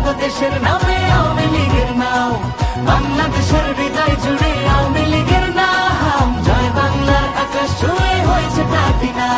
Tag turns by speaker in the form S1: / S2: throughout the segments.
S1: তো দেশের নামে আওয়ামী লীগের নাও। বাংলাদেশের হৃদয় জুড়ে আওয়ামী লীগের নাম, জয় বাংলার আকাশ ছুঁয়ে হয়েছে প্লাটিনা।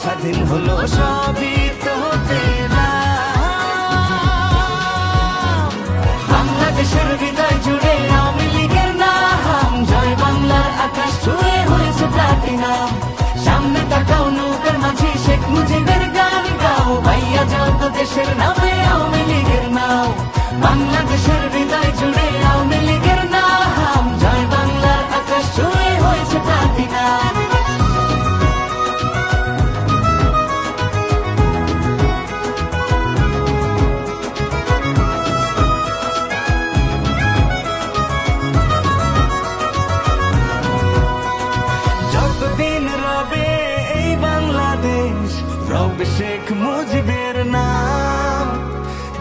S1: স্বাধীন হলো সবই তো হতে না। বাংলাদেশের হৃদয় জুড়ে আওয়ামী লীগের নাম, জয় বাংলার আকাশ ছুঁয়ে হয়েছে প্লাটিনা। সামনে তাকাও নৌকার মাঝি শেখ মুজিবের গান গাও, ভাইয়া যাও তো দেশের নামে আওয়ামী লীগের নাও। বাংলাদেশের হৃদয় জুড়ে আওয়ামী লীগের নাম, জয় বাংলার আকাশ ছুঁয়ে হয়েছে প্লাটিনা। রবে শেখ মুজিবের নাম,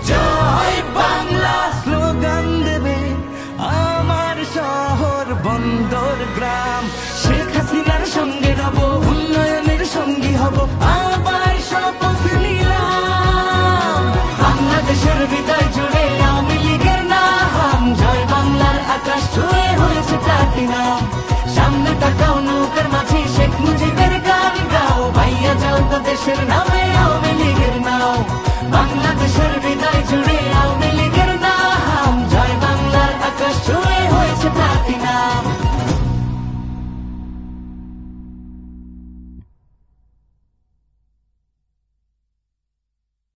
S1: জয় বাংলা স্লোগান দেবে আমার শহর বন্দর গ্রাম। শেখ হাসিনার সঙ্গে রব, উন্নয়নের সঙ্গী হব, আবার শপথ নিলাম। বাংলাদেশের হৃদয় জুড়ে আওয়ামী লীগের নাম, জয় বাংলার আকাশ ছুঁয়ে হয়েছে প্লাটিনা। সামনে তাকাও নৌকার মাঝি শেখ মুজিবের গান গাও, ভাইয়া যাও তো দেশের নামে আওয়ামী লীগের নাও। বাংলাদেশের